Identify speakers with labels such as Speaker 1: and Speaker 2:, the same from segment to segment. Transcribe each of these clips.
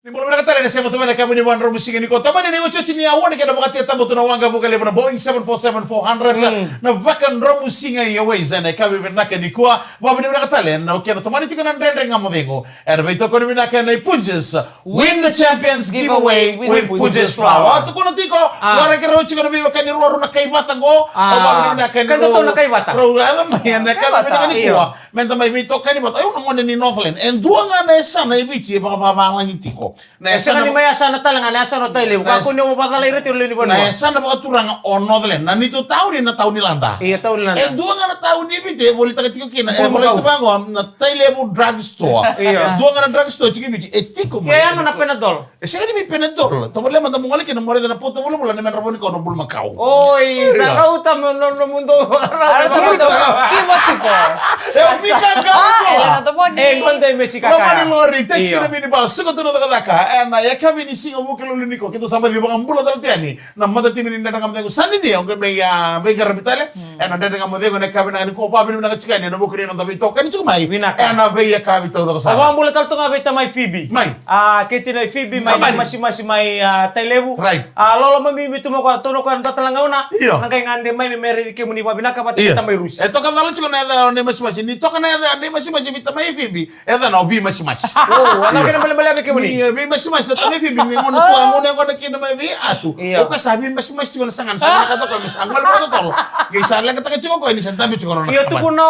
Speaker 1: Nimolo nakatala na siya mo tumana kami ni Juan Romusing ni ko. Tama ni ucho chini ya wani kada bakati tamo tunawanga buka level na Boeing 747-400 na vakan Romusing ay away na kami binaka ni kwa. Wabi ni nakatala na ukiano tamani tika na ndendre nga modengo. And vito ko ni binaka na Punjes win the champions giveaway with Punjes flour. Ato ko na tiko wara kira ucho ko na biwa kani ruaro na kaibata go. Wabi ni binaka ni
Speaker 2: Kan to na kaibata.
Speaker 1: Ro ala mayan na kami binaka ni kwa. Menta may vito kani bata. Ayo nangone ni Northland. And dua nga na esa na ibichi baka babang tiko.
Speaker 2: Na sana ni maya sana talanga na sana tayo. Kako ni mo bakal ire tilo ni
Speaker 1: na sana baka turang onodlen na nito taon ni na taon ni landa.
Speaker 2: Iya taon landa.
Speaker 1: Dua nga na taon ni bite boleh taga tiko kina boleh tabango na tailebo drugstore. Dua nga na drugstore tiko biti etiko mo.
Speaker 2: Kaya ano na Panadol?
Speaker 1: Saka ni mi Panadol. Tabole man tamong alike na mo na puto mo na men raboni ko no bul Macau.
Speaker 2: Oy, sa kauta mo no mundo.
Speaker 3: Kimo tipo.
Speaker 1: Mika gago.
Speaker 2: Konde Messi
Speaker 1: Kama
Speaker 2: kaka.
Speaker 1: ni lori taxi na mini bus suko tuno daga daka na ya kami ni singo mo kilo niko kito sama di bang ambula taltiani na mada timi ni ndanga mdengo sandi dia onge me ya be garabitale na ndanga mdengo na kami na ko pa bini na chikani na bukuri na dabi to kan chumai na be ya kami to daga sama.
Speaker 2: Awang ambula talto nga beta mai Phoebe.
Speaker 1: Mai.
Speaker 2: Kiti na Phoebe mai masih mai Tailebu.
Speaker 1: Right.
Speaker 2: Lolo mami bitu mo ko tono ko tatalanga una.
Speaker 1: Iyo.
Speaker 2: Nang kay ngande mai meri ke muni babinaka pati kita mai Rusi.
Speaker 1: Eto kan dalo chiko na ne masi ni to kan na ne masi bita mai fibi. Eda na obi masi.
Speaker 2: Oh, ano ka na bala ke muni?
Speaker 1: May masi sa mai fibi ni ngono to amo ne ko na kina mai bi atu. O ka sabi masi chiko na sangan sa ka to ko mis angmal ko to. Gisa lang ka chiko ko ni santabi chiko na.
Speaker 2: Iyo to kuno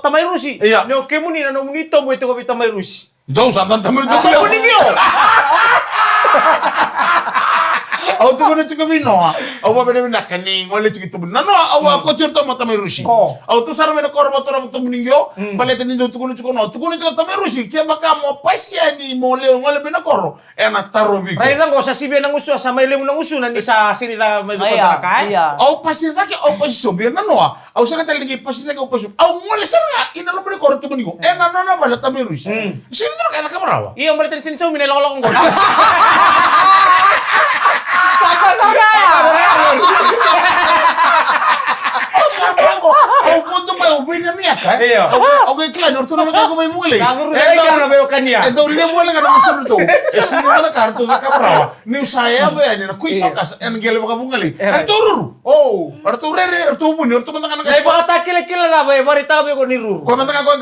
Speaker 2: tamay Rusi.
Speaker 1: Iya.
Speaker 2: No ke muni na no munito mo ito ko tamay Rusi.
Speaker 1: Jauh santan tamir to.
Speaker 2: Ako ni yo.
Speaker 1: Au tu kono chiko bino. Au ba bene na kani ngole chiki tu na no au ko churto mata mai rushi. Au tu sar mena kor motor tu muningyo. Balete ni tu kono chiko no. Tu kono chiko tamai rushi. Kia baka mo pasia ni mole ngole bena koro. Ena taro bigo.
Speaker 2: Rai nang sa sibe nang usu sa may lemu nang usu na ni sa sinita may kai.
Speaker 1: Au pasia ke au pasia sobi na no. Au sa katali ke pasia ke au pasia. Au ngole sara ina lo bene koro tu muningyo. Ena no na baleta mai rushi. Sini tro ka kamerawa.
Speaker 2: Iyo balete sin so minelo lo ngol.
Speaker 3: Saka-saka.
Speaker 1: Sabango, au punto pa ubin na niya ka.
Speaker 2: Iyo.
Speaker 1: Au kay klan orto na magago may muli.
Speaker 2: Kaguru sa na beo kanya.
Speaker 1: Ito le mo lang na masun to. Sino na karto na kaprawa. Ni usaya ba yan na kuisa ka en gele baka bungali. Arturo.
Speaker 2: Oh.
Speaker 1: Arturo buni orto man kana
Speaker 2: Dai baka takila na ba barita ba ko ni Ruru.
Speaker 1: ko man ka ko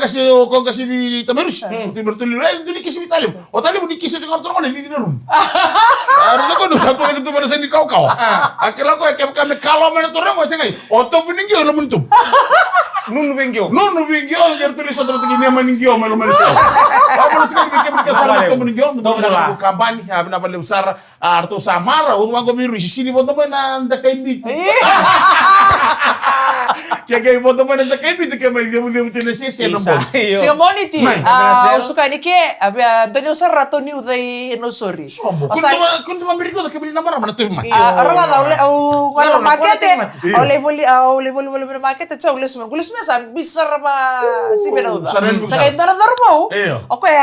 Speaker 1: kasi di tamerus. Ti bertuli re duni kisi talim. O talim di kisi ng arturo ni di rum. Arto ko no santo ko to man sa ni kau. Akila ko kami kalo man to re mo sengai. Oto buning yo lo muntum.
Speaker 2: Nunu bengyo.
Speaker 1: Nunu bingyo gertuli sa tawag ni maningyo malo malisa. Apa sekali bikin kasar to maningyo to kampanye na pala usar arto samara uang ko biru sini boto mo na ndakay dito. Kaya boto mo na ndakay dito kaya may limu tinasi siya ng bol.
Speaker 3: Siya moniti. Usuka ni ke Daniel Sarrato ni uday no sorry.
Speaker 1: Kuntu mamiriko kaya bili namara mana to man.
Speaker 3: Arala au ngalo market au level market sa ulis mesan bisa ba si Benauda. Sa kay darar mo. Okay,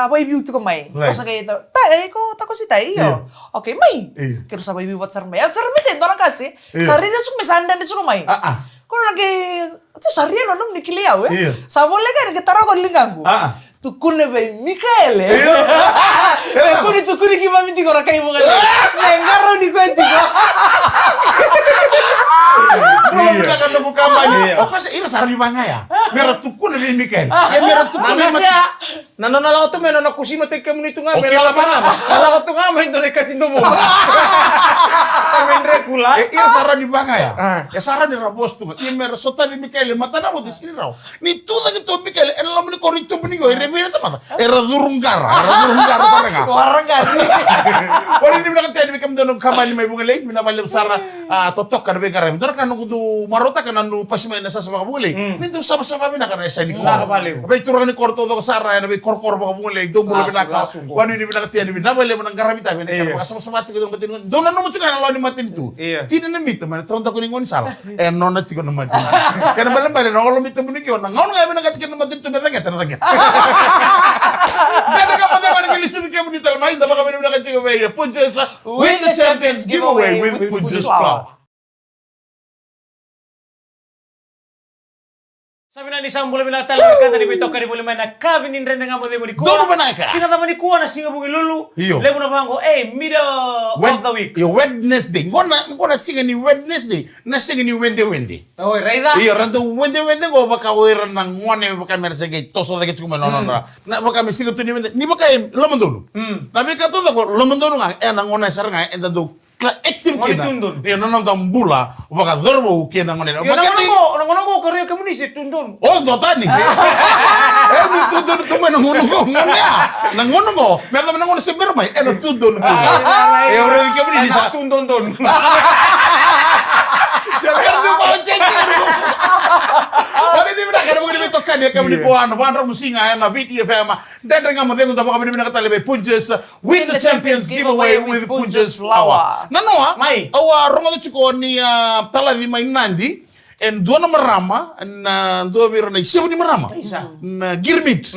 Speaker 3: may view to ko may. Sa kay tay ko tako si tay yo. Okay, may. Kero sa may view wat sar may. Sar may darar kasi. Sari na sum mesandan di suko may. Kono lagi tu sari no nung nikiliaw eh. Sa bola ka gitaro ko lingangu. Tukune be Mikael eh. Tukuni ki mami ti ko rakai mo gale. Ngaro di kwento ko.
Speaker 1: Kalau kita kan nunggu kampanye, o kasi ira sarang banga ya. Mera tukun ni Mikael. Ya mera tukun ni
Speaker 2: Siya. Nanonala ko to meno na kusima te kemu nitu nga.
Speaker 1: Okay lah banga ba?
Speaker 2: Kala ko to nga may dole katindo mo. Kamen rekula.
Speaker 1: Ira sarang di banga ya. Ya sarang ni rabos tu. Ya mera sota ni Mikael mata na mo di sini raw. Ni tu lagi to Mikael en lam ni korito beningo ire bena ta mata. Era durunggara sarang.
Speaker 3: Warangan.
Speaker 1: Wala ni bina katay ni kam dono kampanye may bunga late binabalim sara totok kan be garam. Dor kan kudu marota kan anu pasimay na sa mga bunga late. Nito sama-sama bina kan sa ni ko. Abay turang ni korto do sara na be korkor mga bunga late do mulo bina ka. Wala ni bina katay ni binabalim ng garamita bina kan sama-sama ti ko matin. Do na no mo tukan law ni matin tu. Tini na mit man tonta ko ni ngon sala. No na ti ko na matin. Kana balam no lo mit mo ni ko na ngon nga bina katay na matin tu beta ka tan. Beta ka pa man ni lisib ka mo ni talmay da baka bina katay ko be Punjes win the champions giveaway with Punjes flour.
Speaker 2: Sabi na ni Sambula binatala kata di bitoka di boleh mana kabi ni ndrende ngamo de ni
Speaker 1: Dono banaka.
Speaker 2: Singa tamani kuwa na singa bungi lulu.
Speaker 1: Iyo.
Speaker 2: Lebu na bango middle of the week.
Speaker 1: Yo Wednesday. Ngona singa ni Wednesday. Na singa ni Wednesday.
Speaker 2: Oh, raida.
Speaker 1: Iyo rando Wednesday go baka wera na ngone baka merse ge toso de ketsuko no. Na baka mi singa tu ni Wednesday. Ni baka lomandono. Na bika to ko lomandono nga na ngona saranga enda do active kina. Iyo nono tambula baka dorbo kina ngone.
Speaker 2: Yo nangono korea komunisi tundun.
Speaker 1: Oh, dotani. Ni tudon tu mana ngono ngonya. Na ngono go, meta mana ngono se bermai. Na tudon tu. Ora di kami ni sa
Speaker 2: tundun.
Speaker 1: Siapa tu mau cek. Hari ni mereka kami ni tokan dia kami ni puan musinga na VTFM. Dan dengan mendengar tahu kami ni mereka talebe Punches Win the Champions giveaway with Punches Flower. Nanoa, awa rongo tu cuko ni talabi main nandi. En dua nama rama, na dua biro na siapa ni marama? Na girmit.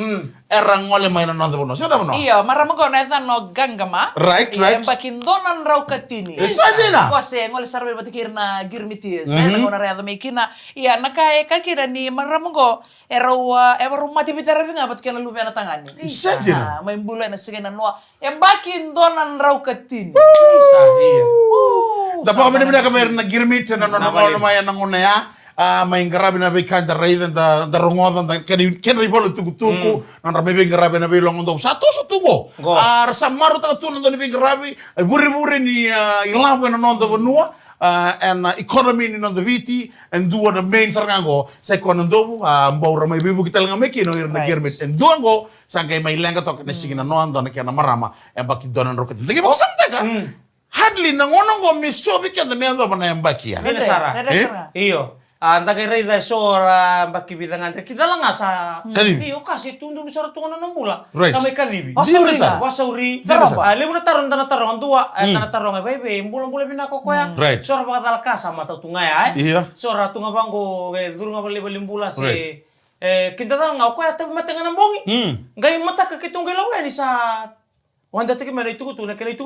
Speaker 1: Era ngole main na nonton bono. Siapa bono?
Speaker 3: Iya, marama ko na ita no gangama.
Speaker 1: Right.
Speaker 3: Iya, bakindonan raw katini.
Speaker 1: Isa dina.
Speaker 3: Kasi ngole sarbe batikir na girmiti. Sa na ngona reado mekina. Iya, nakae kakira ni marama ko era mati bicara nga batikir na lupa na tangani.
Speaker 1: Isa dina.
Speaker 3: May bulan na sige na noa. Bakindonan raw katini.
Speaker 2: Isa iya.
Speaker 1: Dapat kami ni kami na girmit na nonton main na ngone ya. Main garabi na bekan da raven da rongodan da ken ribolo tuku non rabe be garabi na be longondo satu tugo rasa maru ta tu non be garabi buri ni ilawe na non da bonua and economy ni non da viti and dua the main sarngango sai kono ndo mbawra mai bibu kital ngameki no ir na germet and duango sangkai mai lenga to na sigina no ando na kena marama e baki donan roket ndege bok samtaka hardly na ngono go misobi kenda me ando bana embakia
Speaker 2: Nene Sara. Iyo. Anda kay Rida sora baki bidangan kita lang nga sa iyo kasi tundun sora tungan ng bula sa may kadibi. Wasauri. Lebu na tarong ang dua na tarong ay bebe bulan binako ko ya. Sora baka talaka sa mata tungay ay. Sora tunga bangko duro nga bali bula si kita lang nga ko ya tabi matangan ng bongi. Ngay mata ka kitong galaw ni sa Wanda teke mana itu na kena itu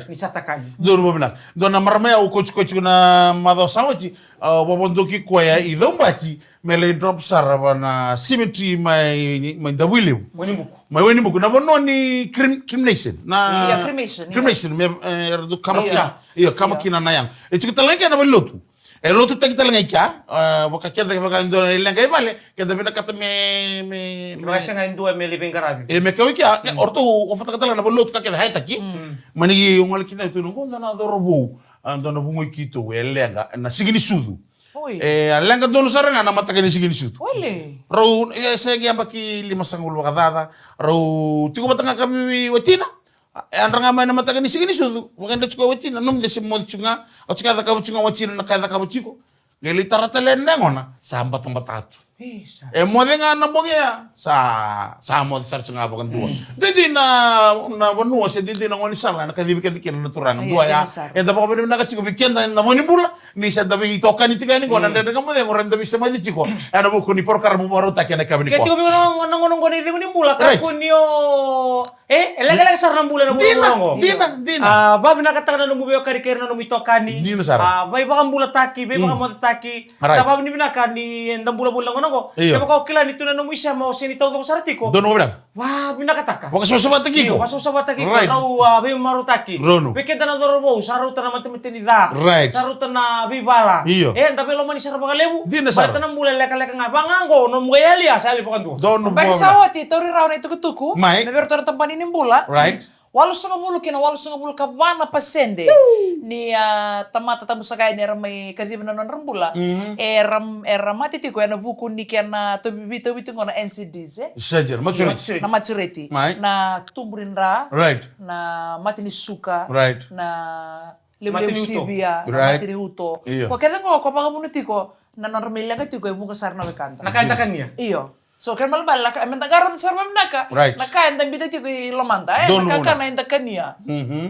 Speaker 2: ni satakani.
Speaker 1: Donu benar. Dona marmaya o coach na mado sawaji wabondo ki kwaya idombachi mele drop saraba na symmetry mai da william. Weni buku na bono ni cremation na cremation me do kamakina. Iyo kamakina na yang. Itu kita lagi na belotu. Lotu kita lagi kya baka kenda baka ndo lenga ibale kenda bina kata me
Speaker 2: Kasi nga indua me libing garabi.
Speaker 1: Me kawiki orto ofata kata na lotu kenda haita ki manigi yung alkina itu nungo na dorobu ando na bungoy kito lenga na sigini sudu. Lenga dono saranga na mataka ni sigini sudu. Rau saya gi ambaki 5 sanggul bakadada rau tigo batanga kami wetina. Andra nga na mataka ni sigini sudu wakanda chuko wetina num de simol chunga o chika ka chunga wetina na kada ka chiko ngeli taratele ngona samba tombatatu modenga na bongya sa mo sar chunga bakan dua didi na bonua se didi na ngoni sala na kadibi kadikin na turang dua ya da pa na ka chiko bikenda na moni bula ni sa dabi tokan iti gani ngona ndenda mo de ngora ndabi sama di chiko ana buku ni porkar mo baro takena kabini ko
Speaker 2: ketigo bi ngono ngoni di ni bula ka kunyo elaga sar na bula na bula
Speaker 1: Dina.
Speaker 2: Babi nakatakan na mubiyo kari-kari na numitokani.
Speaker 1: Dina Sara.
Speaker 2: Bay baka bula taki, bay baka motataki. Babi ni binakani na bula-bula ngono ko. Kaya baka ukilan ito na numisa mo sinitaw ko sa ratiko.
Speaker 1: Dono mo bilang.
Speaker 2: Wah, binakataka.
Speaker 1: Waka sa bataki ko.
Speaker 2: Waka sa bataki ko. Rau bay marutaki.
Speaker 1: Rono.
Speaker 2: Bikita na dorobo, saruta na matimitinida.
Speaker 1: Right.
Speaker 2: Saruta na bibala.
Speaker 1: Iyo.
Speaker 2: Tapi lo mani sar baka lebu.
Speaker 1: Dina Sara.
Speaker 2: Bata na mula leka-leka nga bangango no mga yalia sa ali pakan tu.
Speaker 1: Dono mo.
Speaker 3: Bagi sawati tori raw na tuku-tuku.
Speaker 1: Mai.
Speaker 3: Na berto na tampani ni bula.
Speaker 1: Right.
Speaker 3: Walu sunga bulu kina walu sunga bulu kabana pasende ni tamata tamu sakai ni ramai kadib na non rambula era mati tiko na buku ni kena to bibi ngona NCDs
Speaker 1: Sajar maturity
Speaker 3: na maturity na tumburin ra na mati ni suka na lebu sibia mati ni huto ko keda ngo ko pangabuno tiko na non ramila ka tiko mo kasar na kanta
Speaker 2: Nakanta niya.
Speaker 3: Iyo. So kan malbal laka men tagaran sarmam naka naka enda bita ti ko lomanda naka kana enda kania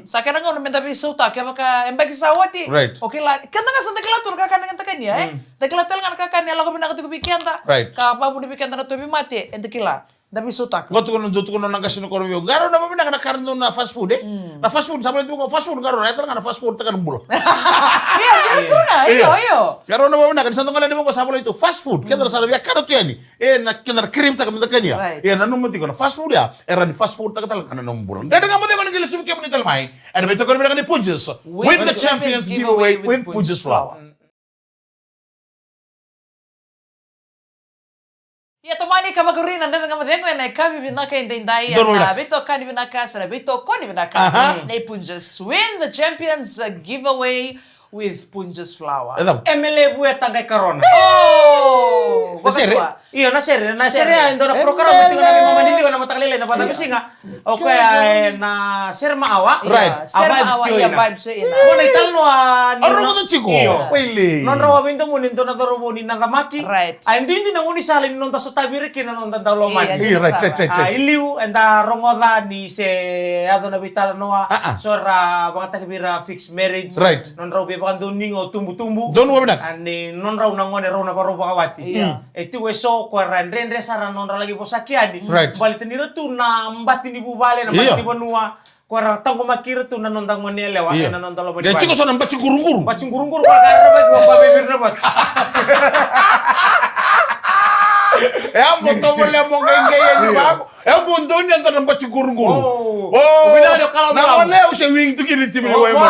Speaker 3: sa kana ngono men tabi suta kaya baka embaki sawati okay la kan nga sa teglatur ka kana enda kania teglatel kan ka kania lako binaka ti ko bikianta ka pa bu bikianta na to bi mate enda kila Dami sutak.
Speaker 1: Goto kono dutu kono nang kasino kono yo. Garo na mami na karno na fast food Na fast food sabi ko fast food garo na ito na fast food takan bulo.
Speaker 3: Iya, justru na. Iyo.
Speaker 1: Garo na mami na kan santo ngala mo ko sabi itu fast food. Kaya sabi ya karo to yani. Na kina cream takam takanya. Na numati kono fast food ya. Era ni fast food takal kana numbulo. Dada nga mo de kono gila subi kemo ni talmai. And beto kono ni Punches. Win the champions giveaway with Punches flour.
Speaker 3: Ya tomani kama kurina ndana kama dengo na kavi binaka indai na bito kani binaka sana bito koni binaka na Punches win the champions giveaway with Punches flour.
Speaker 2: MLE buya tangay karon.
Speaker 3: Oh,
Speaker 2: iyo na sere ando na program betingo na mama nili na matakalile na bata bisinga. Okay na sere maawa.
Speaker 1: Right.
Speaker 3: Vibes ina.
Speaker 2: Bona italno
Speaker 1: Oro ko chiko. Pili.
Speaker 2: Non rawa bindo mo nindo na dorobo ni nangamaki.
Speaker 3: Right.
Speaker 2: Ay hindi na nguni salin non taso tabiri kina non daloman.
Speaker 1: Right.
Speaker 2: Iliu enda rongoda ni se ado na bital noa sora baka takbira fixed marriage.
Speaker 1: Right.
Speaker 2: Non raw be baka doningo tumbu-tumbu.
Speaker 1: Don wabnak.
Speaker 2: Ani non raw nangone raw na paro bakawati. Eti weso ko rendre sara non ra lagi posakiani. Balitin ni tu na mbati ni bubale na mbati bonua. Kuara tango makira tu nanon tango ni lewa na nanon talo bani.
Speaker 1: Ya chiko so nambachi gurung-gurung.
Speaker 2: Bachi gurung-gurung kwa karena gua bebir dapat.
Speaker 1: Monto boleh mau gaya ni bang. Monto ni antara nambachi gurung-gurung.
Speaker 2: Bina do kalau
Speaker 1: na ole usah wing tu kini tim lewa mo.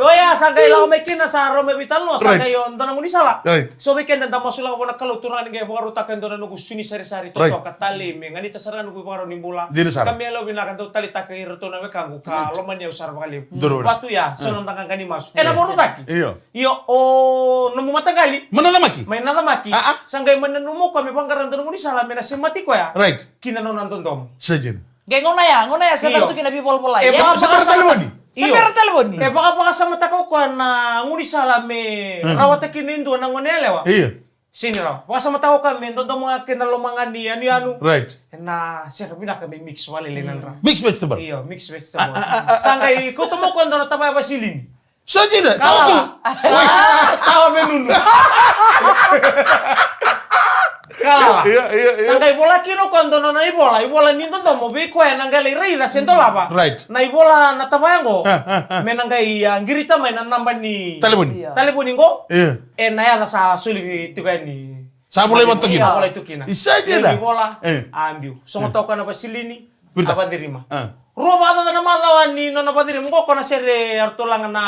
Speaker 2: Yo ya sangkai lao mekina sa rome vital no sangkai yon tanang uni sala. So weekend dan masula ko nakalo turan ngay pagaro takan do na nugo suni sari-sari to katali me ngani tasara nugo pagaro nimbula. Kami alo binakan to tali takai reto na wekangu ka loman ya usar bakali. Batu ya so nang tangan kani masu. Na boru taki. Iyo o namu matagali.
Speaker 1: Mananamaki.
Speaker 2: May nanamaki. Sangkai mananumo kami pangkaran do uni sala mena semati ko ya.
Speaker 1: Right.
Speaker 2: Kinanon nandon dom.
Speaker 1: Sajin.
Speaker 3: Geng ngona ya sa tu kina people polai.
Speaker 1: Sa telepon.
Speaker 3: Sampai telepon ni.
Speaker 2: Baka sama tako ko na nguni sala me rawata kinindo na ngonelewa.
Speaker 1: Iya.
Speaker 2: Sini raw. Baka sama tako kami ndo mga kinalomangan ni anu.
Speaker 1: Right.
Speaker 2: Na siya bina kami mix wali linan ra.
Speaker 1: Mixed vegetable.
Speaker 2: Iyo, mixed vegetable. Sangay ko tumo ko ndo na tabay basilin.
Speaker 1: Sajin. Tahu tu.
Speaker 2: Tawa menunu. Kala.
Speaker 1: Iya.
Speaker 2: Sangkai bola kino kondo na ibola nindo to mo be ko na ngali reida sento laba.
Speaker 1: Right.
Speaker 2: Na ibola na tabayango. Menangai ngirita mai na namba ni. Telepon ngo. Iya. Na ya sa suli tukani.
Speaker 1: Sa mulai montokin.
Speaker 2: Sa mulai tukina.
Speaker 1: Isaje da.
Speaker 2: Ibola ambiu. Songo toka na basilini. Apa dirima. Roba ata na malawan ni no na badirima ko na sere artolang na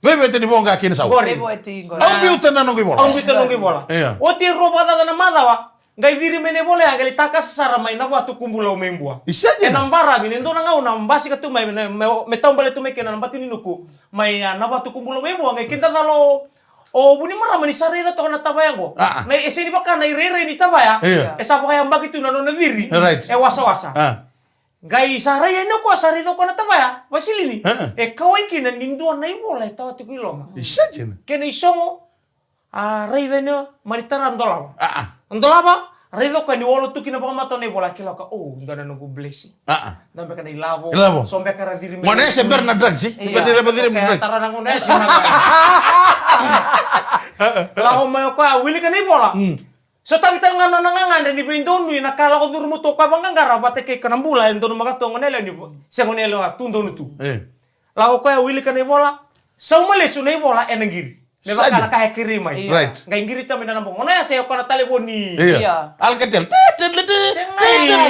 Speaker 1: Wewe tani bonga kini sawa.
Speaker 3: Bebo eti ngora.
Speaker 1: Ambi utana nongi bola.
Speaker 2: Ambi utana nongi bola. Oti roba ata na madawa. Ngai diri mene bole agali takas sara mai na watu kumbula umembua.
Speaker 1: Isaje.
Speaker 2: Enambara bine ndo nga una mbasi ka tu mai metombale tu mekena nambati ninuku. Mai na watu kumbula umembua ngai kinta talo o buni mara mani sarira to na tabayango. Na eseni baka na irere ni tabaya. Esa baka yang bagi tu na no diri. Wasa-wasa. Gai saraya no ko sarito ko na tabaya. Basilini. Kawai kina ninduan na ibola tawa tu kiloma.
Speaker 1: Isaje.
Speaker 2: Kena isongo reida no manitara ndolaba. Ndolaba reida ko ni wolo tu kina baka mato na ibola kilaka. Oh, ndana no blessing. Dambe kana ilabo. Sombe kara diri.
Speaker 1: Mana se Bernard sih? Badire
Speaker 2: Kaya tara nang una si na. Lao mayo ko wili kana ibola. So tabi nga nanangangan ni bindonu nakala ko durmo to ka bangangara bate kay kanambula endono makatongo nela ni sengonelo tundo nutu. Lao ko wili kana ibola. Sa umaleso na ibola enangiri. Meba kana kaya kirimay.
Speaker 1: Right.
Speaker 2: Nga ingiri ta minana bongo na sayo kana taleboni.
Speaker 1: Iya. Alcatel.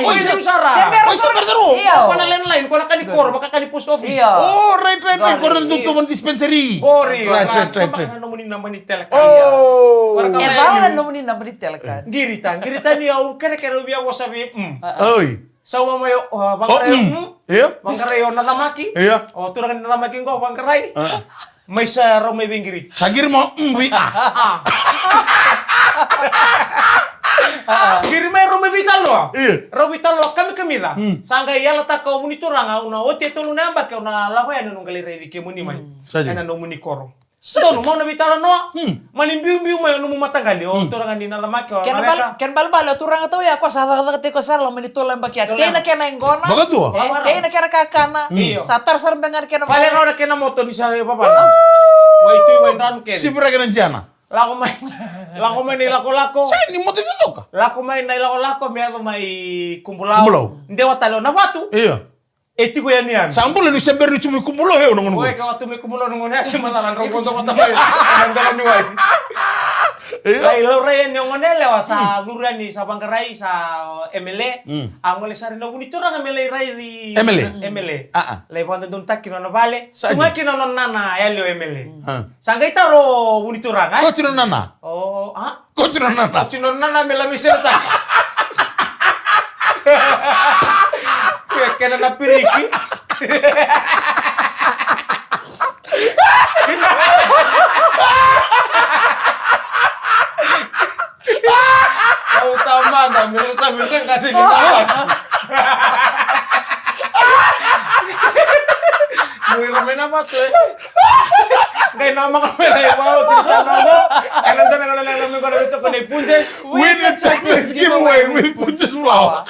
Speaker 2: Oi usara.
Speaker 1: Semper seru.
Speaker 2: Ko na landline ko na kanikor baka kani post office.
Speaker 1: Oh, right. Ko rin tutuman dispensary.
Speaker 2: Bori.
Speaker 1: Right.
Speaker 2: Kana nomuni nambani telaka.
Speaker 1: Oh.
Speaker 3: Bawa na nomuni nambani telaka.
Speaker 2: Girita ni au kere biya wasabi.
Speaker 1: Oi.
Speaker 2: Sawa mayo bangkaray bangkaray nalamaki.
Speaker 1: Iya.
Speaker 2: Oh turangan nalamaki ko bangkaray. May sa romay bingiri.
Speaker 1: Sagir mo wi.
Speaker 2: Giri may romay bitalo.
Speaker 1: Iya.
Speaker 2: Romay bitalo kami da. Sangga yala ta ko muni turanga una ote tulu namba ke una lawa ya nung galire di ke muni mai. Ana no muni koro. Dono mau na bitala no. Malimbiu may no matagali o turangan di nalamaki.
Speaker 3: Ken bal turanga to ya ko sa te ko sar lo menito lamba kia. Tena kena ngona.
Speaker 1: Bagat dua.
Speaker 3: Tena kena kakana. Satar sar bengar kena.
Speaker 2: Vale no kena moto di sa papa. Wai tu wai ran ken.
Speaker 1: Si pura kena jana.
Speaker 2: Lako main ni lako.
Speaker 1: Saka ni moto ni toka.
Speaker 2: Lako main na lako me ato mai kumbulau. Ndewa talo na watu.
Speaker 1: Iya.
Speaker 2: Etiko ya nian.
Speaker 1: Sambule ni sember ni cumi kumbulo he ngono.
Speaker 2: Oe ka watu me kumbulau ngono ya sima talan ro kondo kota mai. Nandala ni wai. Lai lo re ni ngone lewa sa durani sa bangkarai sa MLE. Angole sari no buni tura MLE rai di MLE. Lai pande don takino na vale. Tunga kino non nana elio MLE. Sanggai taro buni tura kan?
Speaker 1: Ko cino nana.
Speaker 2: Oh,
Speaker 1: Ko cino nana.
Speaker 2: Cino nana mela miserta. Kena na piriki. Kau tamanda, menurut kan kasih kita. Mungkin apa tuh? Kayak nama kami kayak mau cerita nama. Karena kalau nama kalau itu kau Punches.
Speaker 1: Win the Champions giveaway with Punches Flower.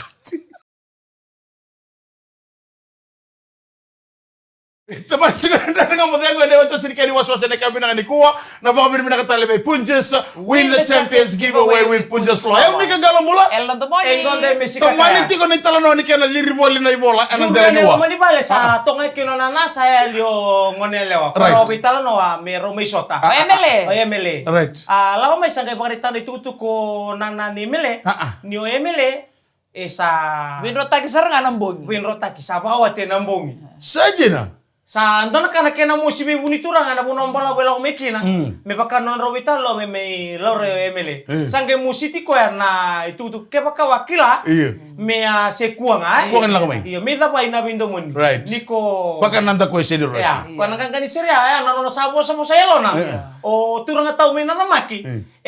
Speaker 1: Teman sekarang dengan model gue dewa cerita di was-was yang kami nangan di kuah, na baka bin minakatali by Punches win the Champions giveaway with Punches Flower. Ayaw mika galang mula.
Speaker 3: Elon Tomoni.
Speaker 1: Tomani tiko na italano ni kena liri boli na ibola anang dala niwa.
Speaker 2: Mani bale sa tongay kino na nasa elio ngonelewa. Pero italano me Romay Sota.
Speaker 3: MLE.
Speaker 2: MLE.
Speaker 1: Right.
Speaker 2: Lawa may sangay pagkaritan itutu ko nana ni MLE. Ni MLE sa
Speaker 3: Winrota kisar nga nambong.
Speaker 2: Winrota kisabawa te nambong.
Speaker 1: Saja na.
Speaker 2: Sa andona kana kena mo si bunitura nga na bunombala wala ko mekina. Me baka non robita lo me lore MLE. Sangge musiti ko na itutu ke baka wakila. Me se kuanga.
Speaker 1: Kuangan lang kamay.
Speaker 2: Iyo me da pa ina bindo mon.
Speaker 1: Right.
Speaker 2: Niko
Speaker 1: baka nanda ko ese rasi.
Speaker 2: Ya, kuan kan ni seria na no sabo sa sayelo na. O turang tao me na maki.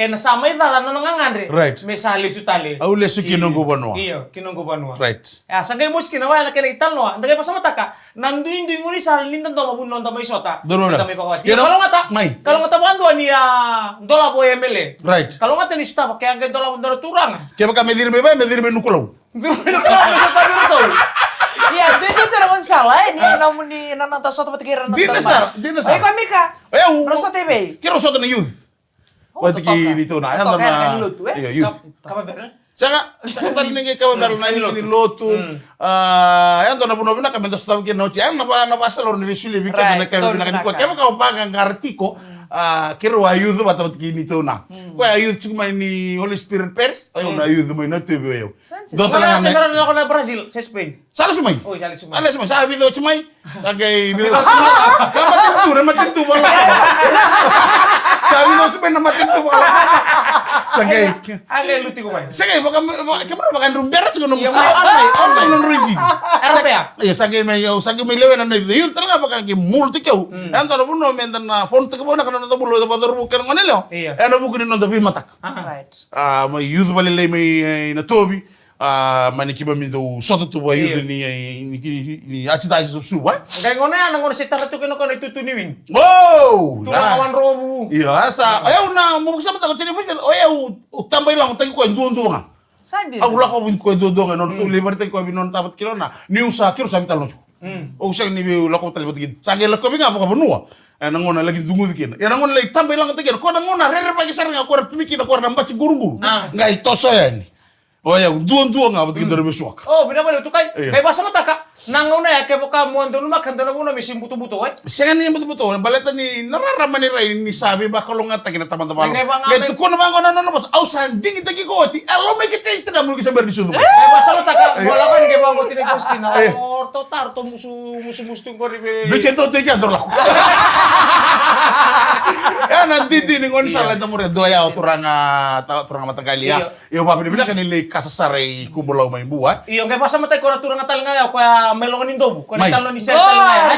Speaker 2: Na sama idala no ngangandre.
Speaker 1: Right.
Speaker 2: Me sali sutali.
Speaker 1: Au lesu kinongo banwa.
Speaker 2: Iyo, kinongo banwa.
Speaker 1: Right.
Speaker 2: Ya, sangge muski na wala kena italno. Ndage pasama taka. Nanduin nguni sal lindan do mabunon ta may sota. Kami pakawati. Kalau ngata, kalau ngata bando ni dola po MLE.
Speaker 1: Right.
Speaker 2: Kalau ngata ni staff kaya ang dola po turang.
Speaker 1: Kaya baka medir beba medir menukulaw.
Speaker 3: Iya, itu naman salah. Ini namun ni nanata satu patikiran ng
Speaker 1: Dinasar.
Speaker 3: Ay, kami ka.
Speaker 1: Ayaw.
Speaker 3: Rosa TV.
Speaker 1: Kira Rosa na youth. Watiki dito na. Ayan na. Iya, youth.
Speaker 2: Kapaberan?
Speaker 1: Saka tali nenge kababar na ini lotu. Ayan to na puno na kami to stop kin nochi. Ayan na basa lor ni visuli bika na kami na kaniko. Kaya ka pa ang artiko. Kira wa youth bata kini to na. Ko youth cuma ini Holy Spirit Pairs. Ayo na youth mo na tubo yo.
Speaker 2: Do talaga na. Sa ako na Brazil, sa Spain.
Speaker 1: Sala sumay.
Speaker 2: Oh, sala sumay.
Speaker 1: Ala sumay. Sabi do sumay. Tagay bido. Matintu wala. Sabi do sumay na matintu wala. Sagay.
Speaker 2: Ale luti ko ba?
Speaker 1: Sagay baka baka rumberat ko no.
Speaker 2: Iya may ano
Speaker 1: non rigid.
Speaker 2: Europea.
Speaker 1: Iya sagay may lewen na yun talaga baka ki multi ko. Ang tano puno mendan na font ko na kana to bulo to bador bukan nganelo. Ano bukan no to bimatak.
Speaker 3: Right.
Speaker 1: May youth balile may na tobi. Manikiba mi do soto to boy youth ni atita iso suba.
Speaker 2: Kaya ngono yan ngono si tara to kino kono itutuniwin.
Speaker 1: Wow!
Speaker 2: Turang awan robu.
Speaker 1: Iya asa ayaw na mo sa mata ko television ayaw tambay lang tayo ko ndundo nga.
Speaker 3: Sandi.
Speaker 1: Aku la ko bin ko ndundo nga non to liberty ko bin non tapat kilo na. Niu sa kiro sa mital no. O sa ni bi la ko talabat gid. Sage la ko bi nga pa bunua. Nangona lagi dungu dikin. Ya nangona lagi tambay lang tayo ko nangona re pa gisar nga ko pimiki na ko na mbaci gurungur. Ngai toso yani. Oh ya, duan nga ba't kita suwak.
Speaker 2: Oh, binabalo to kay. Kay basa mata ka. Nangaw na kay baka mo andun makanda na muna misim buto-buto ay.
Speaker 1: Siya nga niya buto-buto. Balita ni nararaman ni Ray ni sabi ba kalong nga tayo na taman-taman. Kaya ko na ba ako na bas. Aw sanding itagi ko. Alam may kita ito na mo sa berdi sundo.
Speaker 2: Kay basa mata ka. Wala kan kay bango tinigustin na. Orto tarto musu ko rin.
Speaker 1: Bicer to tiyan dor lako. Ya nanti di ngon salah tamo re doya turang matagali ya. Iyo pa pinibina kanili kasasaray kumbulaw may buwa.
Speaker 2: Iyo kay basa mata ko turang atal nga kaya melong nindobu. Ko talo ni sel nga.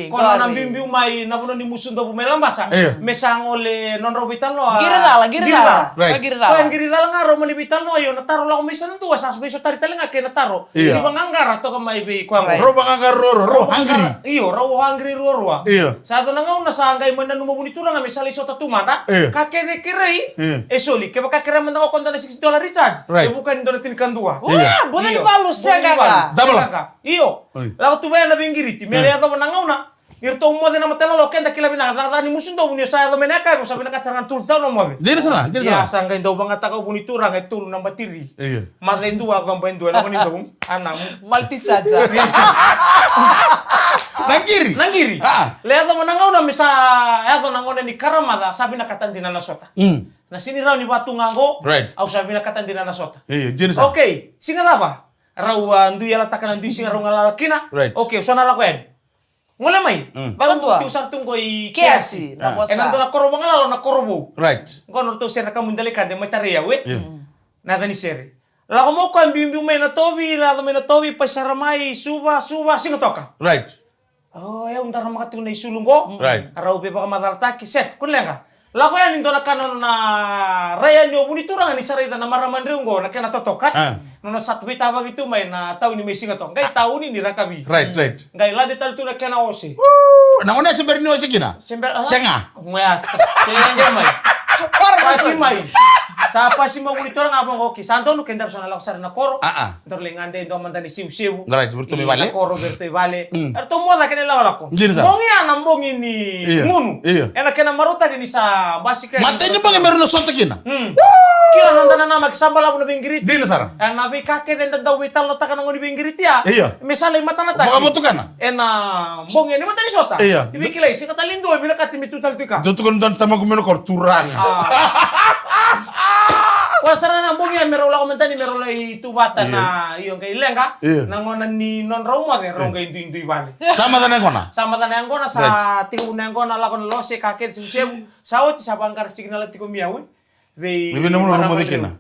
Speaker 2: Ko na bimbiu may napuno ni musundo bu melang basa. Mesang ole non robitan lo.
Speaker 3: Giridala.
Speaker 2: Ko giridala nga ro malibitan lo ayo nataro la ko misan tuwa sa beso tari talinga kay nataro. Di banganggar to ka may be ko ang
Speaker 1: ro banganggar ro hungry.
Speaker 2: Iyo ro hungry ro. Sa to na nga una sa angay mo na numabunitura nga misali so tatumata. Kakene kirei. Soli ke baka kira man ako konta na $6 recharge. Bukan do na tinikan dua.
Speaker 3: Wah, boleh dibalus ya kakak.
Speaker 1: Double.
Speaker 2: Iyo. Lalu tu bayar na bingiriti. Mele ato manangaw na. Irto mo din na matela lo kenda kila bina na ni musun do bunyo saya do menaka mo sabi na katsangan tools daw no mo.
Speaker 1: Dili sana.
Speaker 2: Ya sangga do banga takaw bunitura ngai tul na batiri.
Speaker 1: Iya.
Speaker 2: Mas lain dua ko bain dua na do anamu.
Speaker 3: Multi-charger.
Speaker 1: Nangiri.
Speaker 2: Lihat do manangaw na misa ya do nangone ni karamada sabi na katandina na sota. Na sini raw ni batu ngango.
Speaker 1: Right.
Speaker 2: Au sabi na katandina na sota.
Speaker 1: Iya, jenis.
Speaker 2: Okay, singa apa? Rawa ndu yala takana ndu singa raw ngala kina.
Speaker 1: Right.
Speaker 2: Okay, so na la kwen. Ngole mai.
Speaker 3: Bagan tua.
Speaker 2: Tu usar tungko i
Speaker 3: Kiasi. Na bosa.
Speaker 2: Enando na korobo ngala na korobo.
Speaker 1: Right.
Speaker 2: Ngono to sena kamundale kande mai tarea we. Nada ni sere. La como ko ambimbi mai na tobi, la mai na tobi pasaramai suba singa toka.
Speaker 1: Right.
Speaker 2: Oh, ya untar makatu na isulungo.
Speaker 1: Right.
Speaker 2: Arau be baka madartaki set kunlenga. La ko yan indona kanon na raya nyo buniturang ni sarita na maramandrungo na kena totokat. No na satwi tawag itu may na tao ni may singa to. Ngay tao ni nirakabi.
Speaker 1: Right.
Speaker 2: Ngay la detal tu na kena ose.
Speaker 1: Naona sembari ni wasikina. Senga.
Speaker 2: Ngaya. Senga may. Pasi may. Sa pasi mo buniturang apa ngoki. Santo no kenda sana laksar na koro. Dorlengande do mandani siu-siu.
Speaker 1: Right, bertumi vale.
Speaker 2: Koro bertumi vale. Erto mo da kena lawala ko. Bongi anambong ini ngunu. Ena kena maruta ni sa basika.
Speaker 1: Matanya bang meron sonta kina.
Speaker 2: Kila nandana nama kisambala mo na bingiriti.
Speaker 1: Dili sara.
Speaker 2: Nabi kake den daw vital na taka ngoni bingiriti ya. Misale mata na taka.
Speaker 1: Baka motukana.
Speaker 2: Ena bongi ni mata ni sota. Ibikila isi katalindo bila katimi tutal tika.
Speaker 1: Tutu kon dan tamagu meno korturang.
Speaker 2: Wasara na bongi merola komentani merola itu bata na iyo kay lenga. Nangona ni non rauma de ronga indu vale.
Speaker 1: Sama dan ngona.
Speaker 2: Sama dan ngona sa tingu ngona la kon lose kake sibu. Sawti sa bangkar signal tiko miawe.
Speaker 1: Lebih namun orang mau dikena.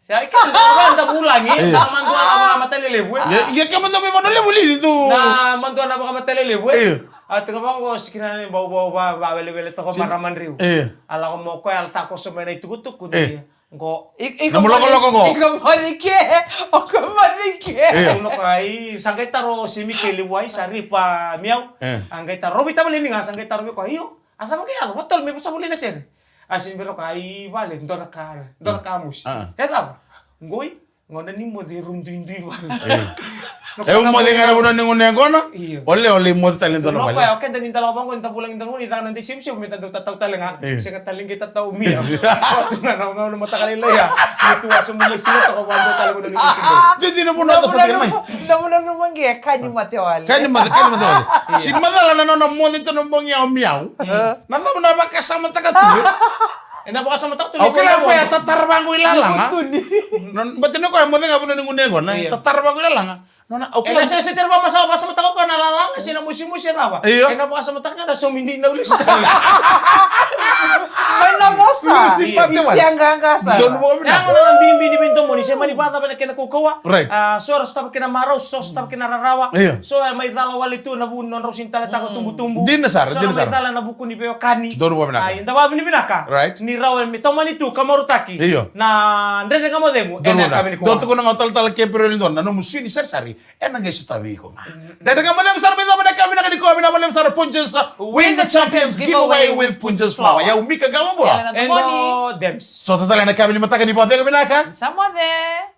Speaker 2: Saya kan anda ulangi, mantu anak mata lelewe.
Speaker 1: Ya kamu tapi mana lelewe itu?
Speaker 2: Nah, mantu anak mata lelewe. Tengah bang sekiranya bau bele toko maraman riu. Ala mau kau al tako semena itu kutuk dia. Ngo,
Speaker 1: namun loko ngo.
Speaker 3: Ikaw malike.
Speaker 2: Uno kai sangkai taro simi keliwai sari pa miau. Angkai taro bita melini nggak sangkai taro ko ayo. Asa mo kaya betul me bisa boleh nasi. Asin biro kai vale ndora kamus. Eta ngoi ngona ni mo de rundundi vale.
Speaker 1: Mo de ngara buno ningun ngona. Ole mo talento na
Speaker 2: vale.
Speaker 1: vale.
Speaker 2: Okay dan intala bango inta bulang inta ngoni dan nanti sim minta tataw talenga. Sika taling kita tahu mia. Waktu na ngona mata kalila ya. Itu aso mo sila to ko bando talengo ni sim.
Speaker 1: Jadi na buno ta sa tirmay.
Speaker 3: Namunan numangi kani matewale.
Speaker 1: Kani matewale. Si madala na no mo nito no bongi au miau. Nasa mo na bakasama takatu.
Speaker 2: Ena baka sama tak tu.
Speaker 1: Okay lah, kau ya tatar bangku ilalang. Betul ni kau yang penting apa nih ngunengon, tatar bangku ilalang. Nona, okay.
Speaker 2: Ena saya setir ba masa mata ko na lalang kasi na musim-musim apa. Ena baka sama tak na so hindi na ulit.
Speaker 3: May namosa. Isiyang gangasa.
Speaker 2: Yang orang bimbi ni pinto mo ni siya manibata ba na kinakukawa.
Speaker 1: Right.
Speaker 2: So stop kinamaraw, so stop kinararawa. So may dalawal ito na bunon raw sintala ta ko tumbu-tumbu.
Speaker 1: Dinasar.
Speaker 2: May dala na buku ni Beo Kani.
Speaker 1: Dono ba binaka?
Speaker 2: Ay, ndaba binaka.
Speaker 1: Right.
Speaker 2: Ni raw mi toman itu kamarutaki. Na ndene kamo demo.
Speaker 1: Ena kami ni ko. Doto ko na tal ke pero lindon na no musini sari. Ena ngai sutabi ko. Dada kamo dem sar bida ba kami na ko na balem sar punches. Win the champions giveaway with punches flower. Ya umika galombola.
Speaker 2: Eno dems.
Speaker 1: So total na kami ni mataka ni bote ko binaka.
Speaker 3: Sama de.